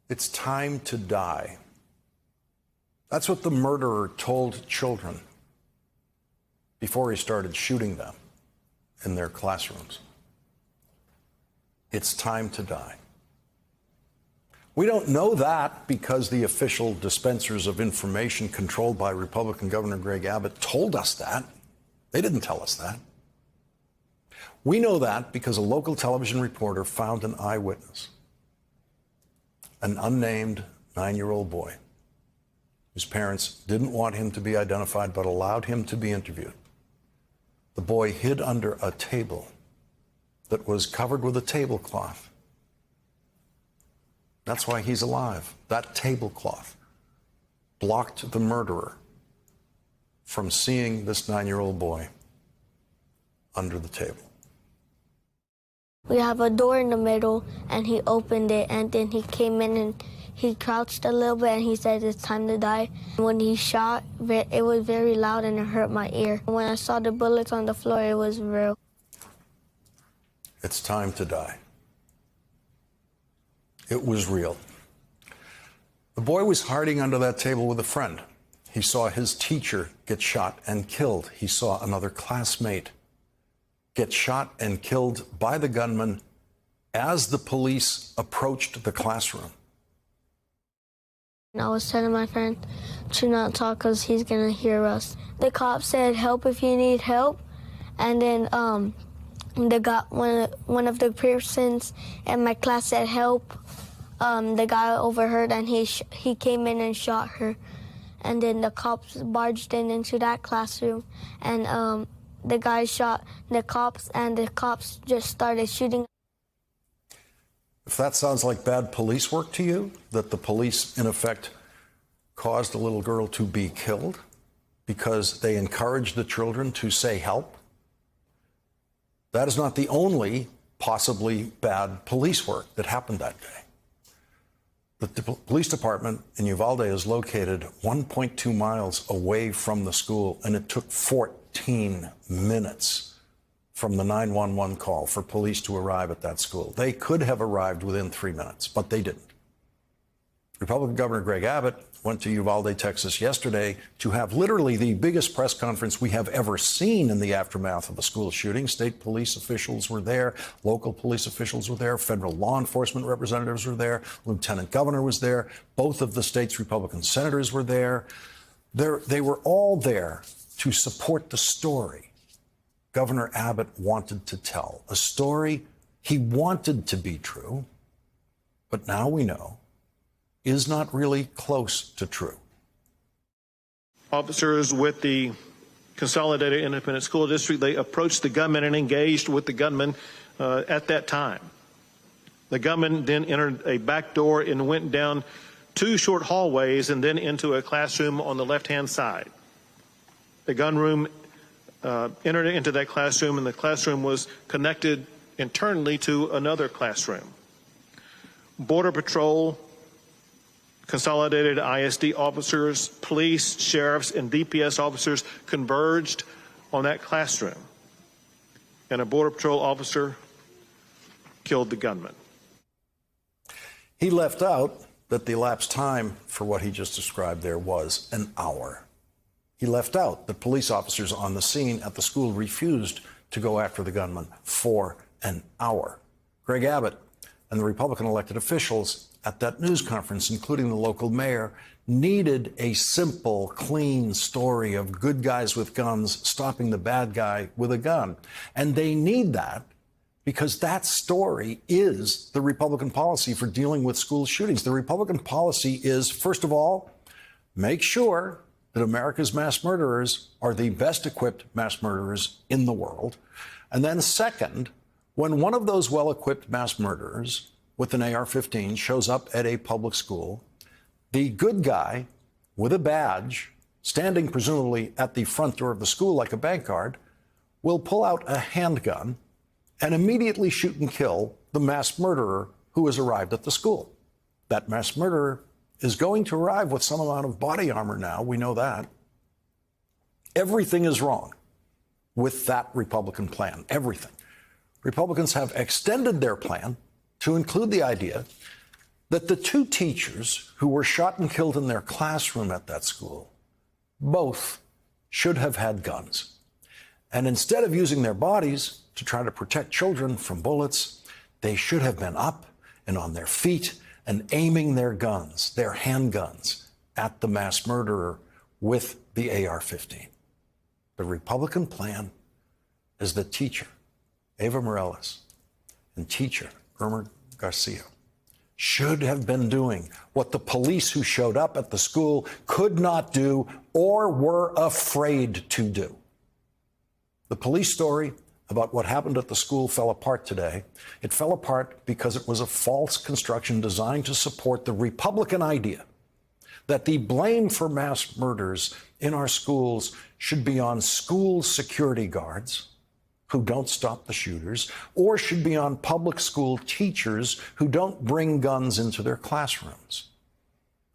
It's time to die. That's what the murderer told children before he started shooting them in their classrooms. It's time to die. We don't know that because the official dispensers of information controlled by Republican Governor Greg Abbott told us that. They didn't tell us that. We know that because a local television reporter found an eyewitness, an unnamed 9-year-old boy whose parents didn't want him to be identified but allowed him to be interviewed. The boy hid under a table that was covered with a tablecloth. That's why he's alive. That tablecloth blocked the murderer from seeing this 9-year-old boy under the table. We have a door in the middle, and he opened it, and then he came in and he crouched a little bit, and he said, "It's time to die." When he shot, it was very loud, and it hurt my ear. When I saw the bullets on the floor, it was real. It's time to die. It was real. The boy was hiding under that table with a friend. He saw his teacher get shot and killed. He saw another classmate get shot and killed by the gunman as the police approached the classroom. I was telling my friend to not talk because he's going to hear us. The cop said, "Help if you need help." And then one of the persons in my class said, "Help." The guy overheard, and he came in and shot her. And then the cops barged into that classroom, and the guy shot the cops, and the cops just started shooting. If that sounds like bad police work to you, that the police, in effect, caused a little girl to be killed because they encouraged the children to say help, that is not the only possibly bad police work that happened that day. The police department in Uvalde is located 1.2 miles away from the school, and it took 14 minutes from the 911 call for police to arrive at that school. They could have arrived within 3 minutes, but they didn't. Republican Governor Greg Abbott went to Uvalde, Texas yesterday to have literally the biggest press conference we have ever seen in the aftermath of a school shooting. State police officials were there, local police officials were there, federal law enforcement representatives were there, Lieutenant Governor was there, both of the state's Republican senators were there. They were all there to support the story Governor Abbott wanted to tell, a story he wanted to be true, but now we know is not really close to true. Officers with the Consolidated Independent School District, they approached the gunman and engaged with the gunman at that time. The gunman then entered a back door and went down 2 short hallways and then into a classroom on the left-hand side. The gunman entered into that classroom, and the classroom was connected internally to another classroom. Border Patrol, Consolidated ISD officers, police, sheriffs, and DPS officers converged on that classroom, and a Border Patrol officer killed the gunman. He left out that the elapsed time for what he just described there was an hour. He left out that police officers on the scene at the school refused to go after the gunman for an hour. Greg Abbott and the Republican elected officials at that news conference, including the local mayor, needed a simple, clean story of good guys with guns stopping the bad guy with a gun. And they need that because that story is the Republican policy for dealing with school shootings. The Republican policy is, first of all, make sure that America's mass murderers are the best equipped mass murderers in the world. And then second, when one of those well-equipped mass murderers with an AR-15 shows up at a public school, the good guy with a badge, standing presumably at the front door of the school like a bank guard, will pull out a handgun and immediately shoot and kill the mass murderer who has arrived at the school. That mass murderer is going to arrive with some amount of body armor now. We know that. Everything is wrong with that Republican plan. Everything. Republicans have extended their plan to include the idea that the two teachers who were shot and killed in their classroom at that school both should have had guns. And instead of using their bodies to try to protect children from bullets, they should have been up and on their feet and aiming their guns, their handguns, at the mass murderer with the AR-15. The Republican plan is that teacher Eva Morales and teacher Irma Garcia should have been doing what the police who showed up at the school could not do or were afraid to do. The police story about what happened at the school fell apart today. It fell apart because it was a false construction designed to support the Republican idea that the blame for mass murders in our schools should be on school security guards who don't stop the shooters, or should be on public school teachers who don't bring guns into their classrooms.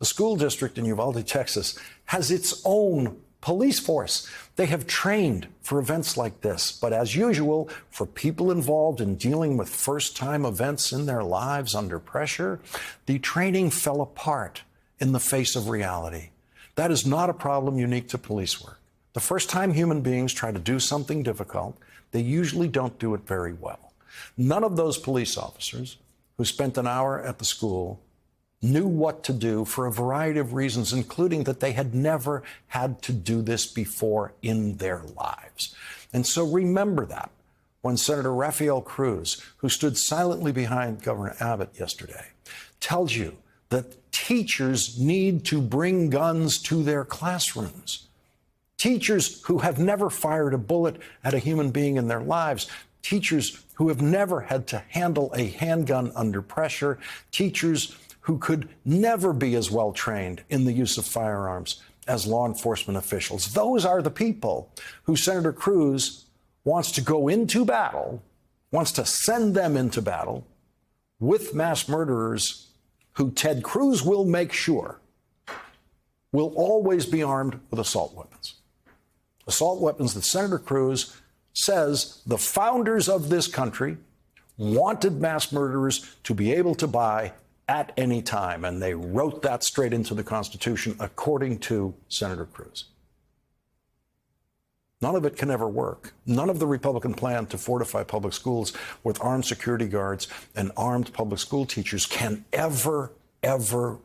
The school district in Uvalde, Texas, has its own police force. They have trained for events like this. But as usual, for people involved in dealing with first-time events in their lives under pressure, the training fell apart in the face of reality. That is not a problem unique to police work. The first time human beings try to do something difficult, they usually don't do it very well. None of those police officers who spent an hour at the school knew what to do for a variety of reasons, including that they had never had to do this before in their lives. And so remember that when Senator Rafael Cruz, who stood silently behind Governor Abbott yesterday, tells you that teachers need to bring guns to their classrooms. Teachers who have never fired a bullet at a human being in their lives, teachers who have never had to handle a handgun under pressure, teachers who could never be as well trained in the use of firearms as law enforcement officials. Those are the people who Senator Cruz wants to go into battle, wants to send them into battle with mass murderers who Ted Cruz will make sure will always be armed with assault weapons. Assault weapons that Senator Cruz says the founders of this country wanted mass murderers to be able to buy at any time. And they wrote that straight into the Constitution, according to Senator Cruz. None of it can ever work. None of the Republican plan to fortify public schools with armed security guards and armed public school teachers can ever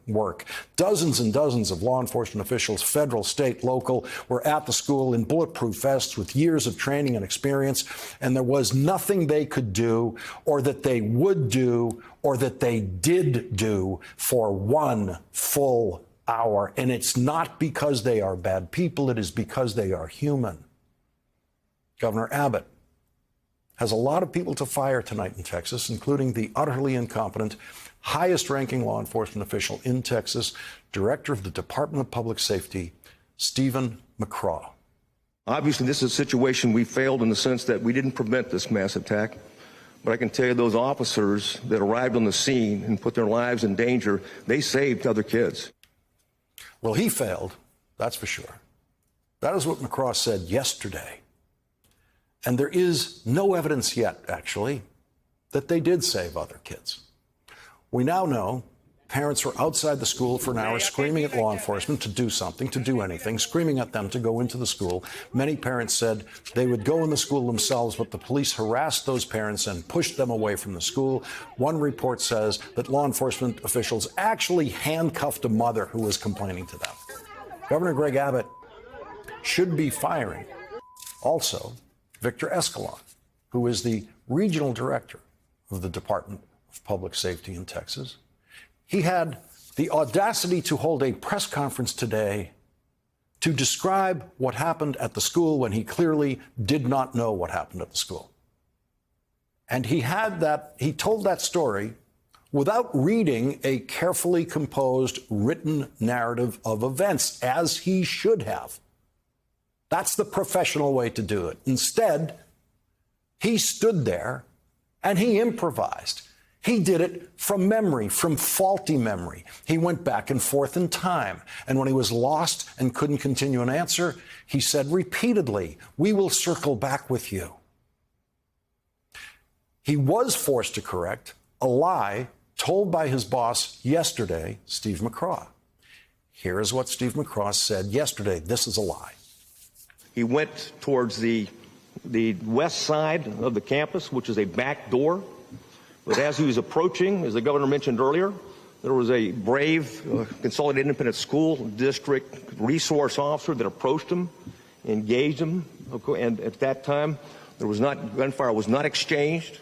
work. Dozens and dozens of law enforcement officials, federal, state, local, were at the school in bulletproof vests with years of training and experience, and there was nothing they could do or that they would do or that they did do for 1 full hour. And it's not because they are bad people, it is because they are human. Governor Abbott has a lot of people to fire tonight in Texas, including the utterly incompetent, highest-ranking law enforcement official in Texas, director of the Department of Public Safety, Stephen McCraw. Obviously, this is a situation we failed in the sense that we didn't prevent this mass attack. But I can tell you those officers that arrived on the scene and put their lives in danger, they saved other kids. Well, he failed, that's for sure. That is what McCraw said yesterday. And there is no evidence yet, actually, that they did save other kids. We now know parents were outside the school for an hour screaming at law enforcement to do something, to do anything, screaming at them to go into the school. Many parents said they would go in the school themselves, but the police harassed those parents and pushed them away from the school. One report says that law enforcement officials actually handcuffed a mother who was complaining to them. Governor Greg Abbott should be firing also Victor Escalon, who is the regional director of the Department of Public Safety in Texas. He had the audacity to hold a press conference today to describe what happened at the school when he clearly did not know what happened at the school. And he told that story without reading a carefully composed written narrative of events, as he should have. That's the professional way to do it. Instead, he stood there and he improvised. He did it from memory, from faulty memory. He went back and forth in time. And when he was lost and couldn't continue an answer, he said repeatedly, "We will circle back with you." He was forced to correct a lie told by his boss yesterday, Steve McCraw. Here is what Steve McCraw said yesterday. This is a lie. He went towards the west side of the campus, which is a back door. But as he was approaching, as the governor mentioned earlier, there was a brave Consolidated Independent School District resource officer that approached him, engaged him, and at that time, gunfire was not exchanged,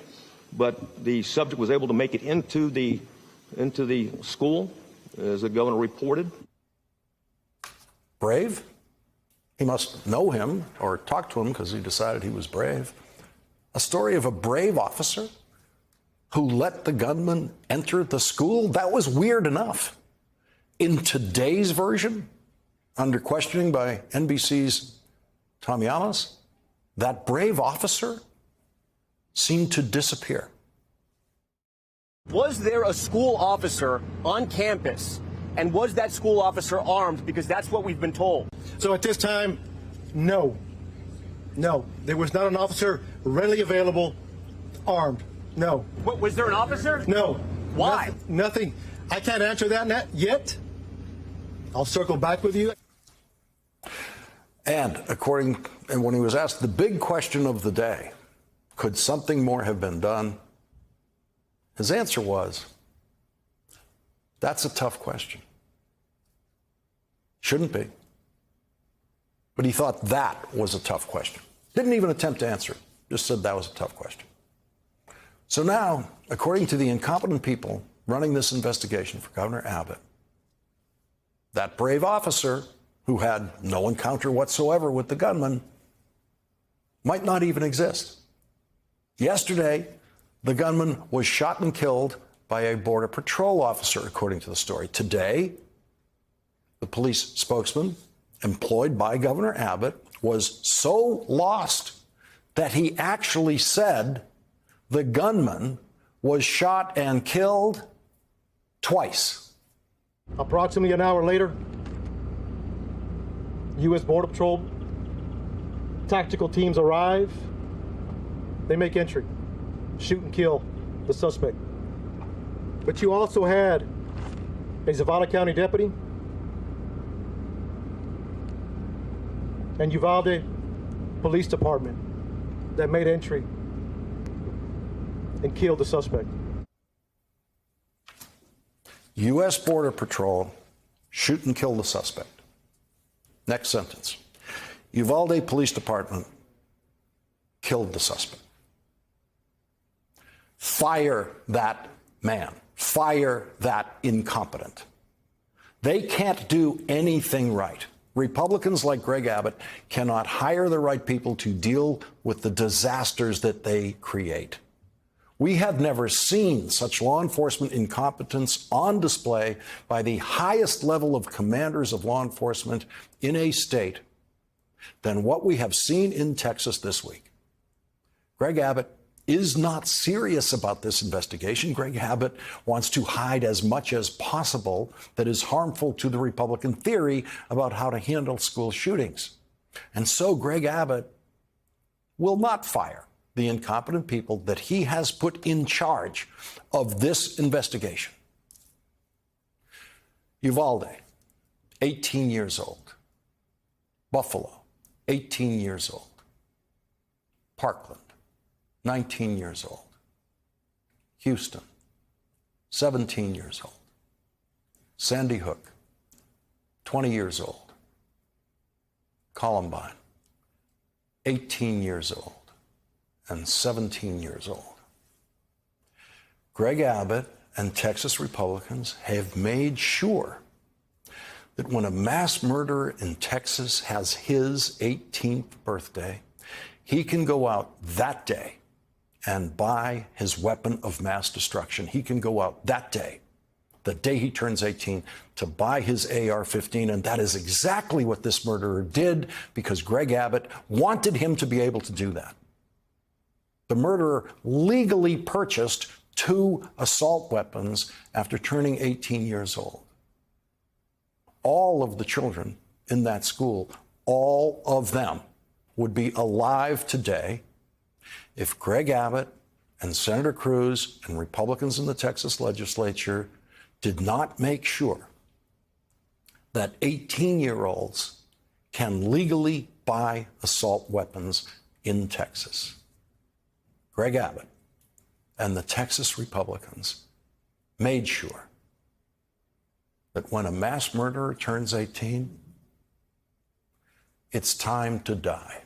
but the subject was able to make it into the school, as the governor reported. Brave? He must know him or talk to him because he decided he was brave. A story of a brave officer who let the gunman enter the school? That was weird enough. In today's version, under questioning by NBC's Tom Llamas, that brave officer seemed to disappear. Was there a school officer on campus, and was that school officer armed? Because that's what we've been told. So at this time, no. No, there was not an officer readily available armed. No. What, was there an officer? No. Why? Nothing. I can't answer that yet. I'll circle back with you. And when he was asked the big question of the day, could something more have been done? His answer was, that's a tough question. Shouldn't be. But he thought that was a tough question. Didn't even attempt to answer it. Just said that was a tough question. So now, according to the incompetent people running this investigation for Governor Abbott, that brave officer who had no encounter whatsoever with the gunman might not even exist. Yesterday, the gunman was shot and killed by a Border Patrol officer, according to the story. Today, the police spokesman employed by Governor Abbott was so lost that he actually said the gunman was shot and killed twice. Approximately an hour later, U.S. Border Patrol tactical teams arrive. They make entry, shoot and kill the suspect. But you also had a Zavala County deputy and Uvalde Police Department that made entry and killed the suspect. U.S. Border Patrol shoot and kill the suspect. Next sentence. Uvalde Police Department killed the suspect. Fire that man. Fire that incompetent. They can't do anything right. Republicans like Greg Abbott cannot hire the right people to deal with the disasters that they create. We have never seen such law enforcement incompetence on display by the highest level of commanders of law enforcement in a state than what we have seen in Texas this week. Greg Abbott is not serious about this investigation. Greg Abbott wants to hide as much as possible that is harmful to the Republican theory about how to handle school shootings. And so Greg Abbott will not fire the incompetent people that he has put in charge of this investigation. Uvalde, 18 years old. Buffalo, 18 years old. Parkland, 19 years old. Houston, 17 years old. Sandy Hook, 20 years old. Columbine, 18 years old and 17 years old. Greg Abbott and Texas Republicans have made sure that when a mass murderer in Texas has his 18th birthday, he can go out that day and buy his weapon of mass destruction. He can go out that day, the day he turns 18, to buy his AR-15. And that is exactly what this murderer did, because Greg Abbott wanted him to be able to do that. The murderer legally purchased 2 assault weapons after turning 18 years old. All of the children in that school, all of them, would be alive today if Greg Abbott and Senator Cruz and Republicans in the Texas legislature did not make sure that 18-year-olds can legally buy assault weapons in Texas. Greg Abbott and the Texas Republicans made sure that when a mass murderer turns 18, it's time to die.